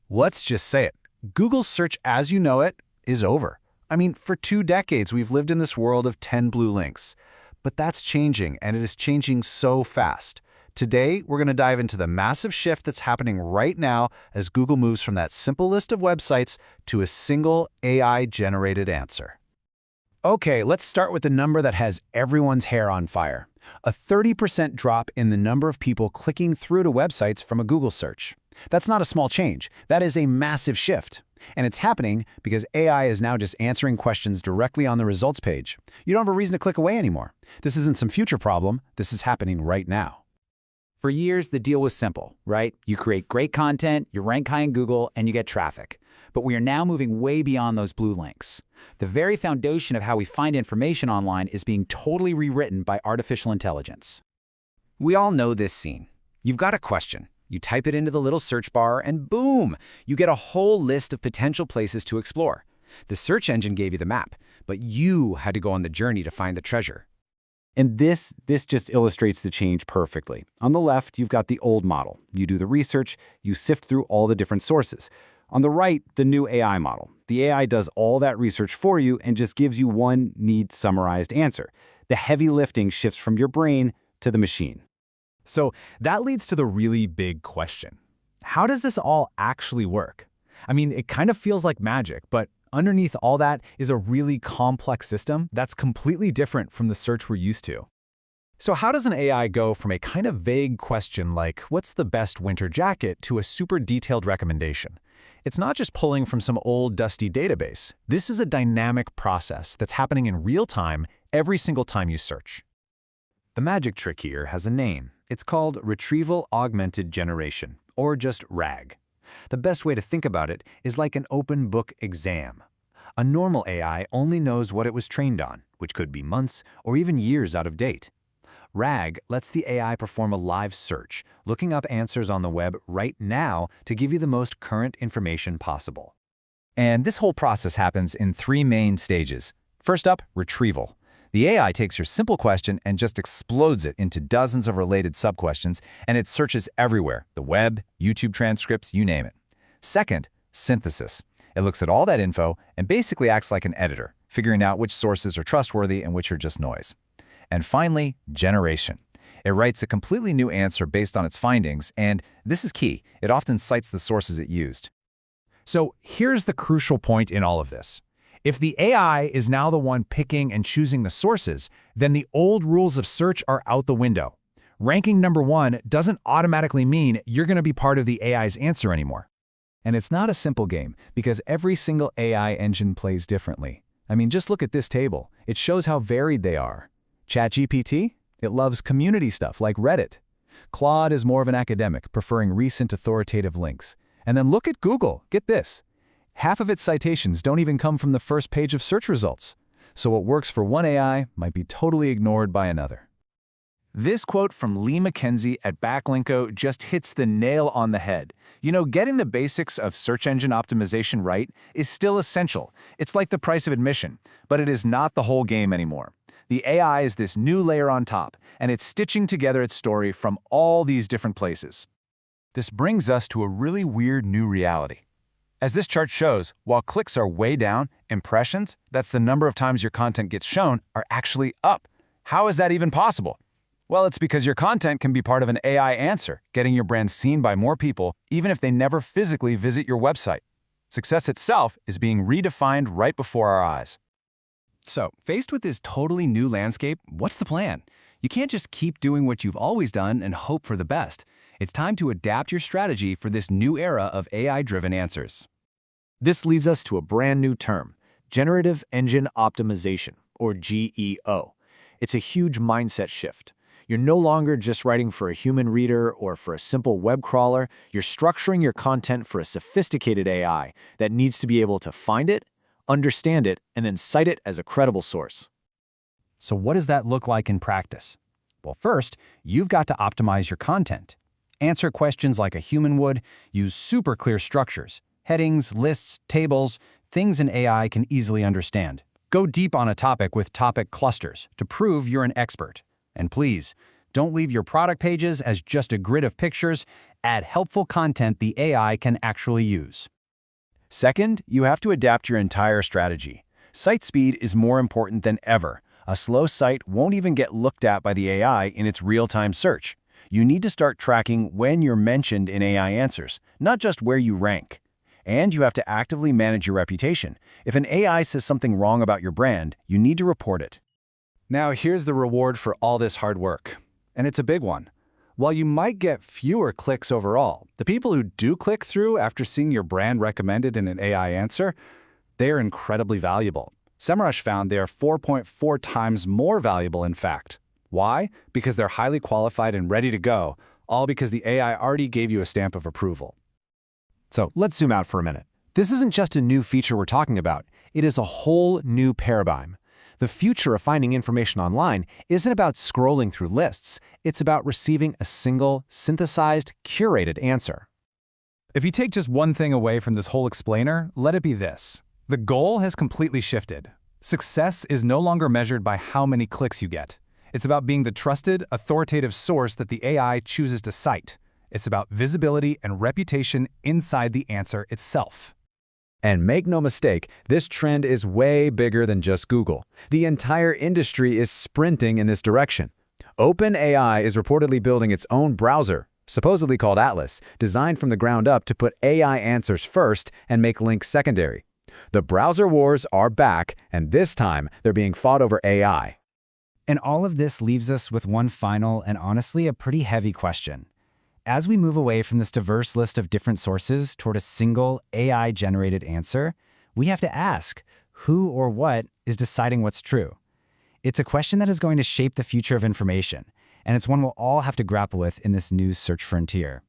Let's just say it. Google's search as you know it is over. I mean, for 2 decades, we've lived in this world of 10 blue links. But that's changing, and it is changing so fast. Today, we're going to dive into the massive shift that's happening right now as Google moves from that simple list of websites to a single AI-generated answer. Okay, let's start with the number that has everyone's hair on fire. A 30% drop in the number of people clicking through to websites from a Google search. That's not a small change. That is a massive shift. And it's happening because AI is now just answering questions directly on the results page. You don't have a reason to click away anymore. This isn't some future problem. This is happening right now. For years, the deal was simple, right? You create great content, you rank high in Google, and you get traffic. But we are now moving way beyond those blue links. The very foundation of how we find information online is being totally rewritten by artificial intelligence. We all know this scene. You've got a question. You type it into the little search bar, and boom! You get a whole list of potential places to explore. The search engine gave you the map, but you had to go on the journey to find the treasure. And this just illustrates the change perfectly. On the left, you've got the old model. You do the research, you sift through all the different sources. On the right, the new AI model. The AI does all that research for you and just gives you one neat summarized answer. The heavy lifting shifts from your brain to the machine. So that leads to the really big question. How does this all actually work? I mean, it kind of feels like magic, but underneath all that is a really complex system that's completely different from the search we're used to. So how does an AI go from a kind of vague question like, what's the best winter jacket, to a super detailed recommendation? It's not just pulling from some old dusty database. This is a dynamic process that's happening in real time every single time you search. The magic trick here has a name. It's called Retrieval Augmented Generation, or just RAG. The best way to think about it is like an open book exam. A normal AI only knows what it was trained on, which could be months or even years out of date. RAG lets the AI perform a live search, looking up answers on the web right now to give you the most current information possible. And this whole process happens in 3 main stages. First up, retrieval. The AI takes your simple question and just explodes it into dozens of related sub-questions, and it searches everywhere: the web, YouTube transcripts, you name it. Second, synthesis. It looks at all that info and basically acts like an editor, figuring out which sources are trustworthy and which are just noise. And finally, generation. It writes a completely new answer based on its findings, and this is key, it often cites the sources it used. So here's the crucial point in all of this. If the AI is now the one picking and choosing the sources, then the old rules of search are out the window. Ranking number 1 doesn't automatically mean you're going to be part of the AI's answer anymore. And it's not a simple game, because every single AI engine plays differently. I mean, just look at this table. It shows how varied they are. ChatGPT? It loves community stuff like Reddit. Claude is more of an academic, preferring recent authoritative links. And then look at Google. Get this. Half of its citations don't even come from the first page of search results. So what works for one AI might be totally ignored by another. This quote from Lee McKenzie at Backlinko just hits the nail on the head. You know, getting the basics of search engine optimization right is still essential. It's like the price of admission, but it is not the whole game anymore. The AI is this new layer on top, and it's stitching together its story from all these different places. This brings us to a really weird new reality. As this chart shows, while clicks are way down, impressions, that's the number of times your content gets shown, are actually up. How is that even possible? Well, it's because your content can be part of an AI answer, getting your brand seen by more people, even if they never physically visit your website. Success itself is being redefined right before our eyes. So, faced with this totally new landscape, what's the plan? You can't just keep doing what you've always done and hope for the best. It's time to adapt your strategy for this new era of AI-driven answers. This leads us to a brand new term, Generative Engine Optimization, or GEO. It's a huge mindset shift. You're no longer just writing for a human reader or for a simple web crawler. You're structuring your content for a sophisticated AI that needs to be able to find it, understand it, and then cite it as a credible source. So what does that look like in practice? Well, first, you've got to optimize your content. Answer questions like a human would, use super clear structures, headings, lists, tables, things an AI can easily understand. Go deep on a topic with topic clusters to prove you're an expert. And please, Don't leave your product pages as just a grid of pictures. Add helpful content the AI can actually use. Second, you have to adapt your entire strategy. Site speed is more important than ever. A slow site won't even get looked at by the AI in its real-time search. You need to start tracking when you're mentioned in AI answers, not just where you rank. And you have to actively manage your reputation. If an AI says something wrong about your brand, you need to report it. Now here's the reward for all this hard work. And it's a big one. While you might get fewer clicks overall, the people who do click through after seeing your brand recommended in an AI answer, they are incredibly valuable. Semrush found they are 4.4 times more valuable, in fact. Why? Because they're highly qualified and ready to go, all because the AI already gave you a stamp of approval. So let's zoom out for a minute. This isn't just a new feature we're talking about. It is a whole new paradigm. The future of finding information online isn't about scrolling through lists. It's about receiving a single, synthesized, curated answer. If you take just one thing away from this whole explainer, let it be this. The goal has completely shifted. Success is no longer measured by how many clicks you get. It's about being the trusted, authoritative source that the AI chooses to cite. It's about visibility and reputation inside the answer itself. And make no mistake, this trend is way bigger than just Google. The entire industry is sprinting in this direction. OpenAI is reportedly building its own browser, supposedly called Atlas, designed from the ground up to put AI answers first and make links secondary. The browser wars are back, and this time they're being fought over AI. And all of this leaves us with one final and honestly a pretty heavy question. As we move away from this diverse list of different sources toward a single AI-generated answer, we have to ask, who or what is deciding what's true? It's a question that is going to shape the future of information, and it's one we'll all have to grapple with in this new search frontier.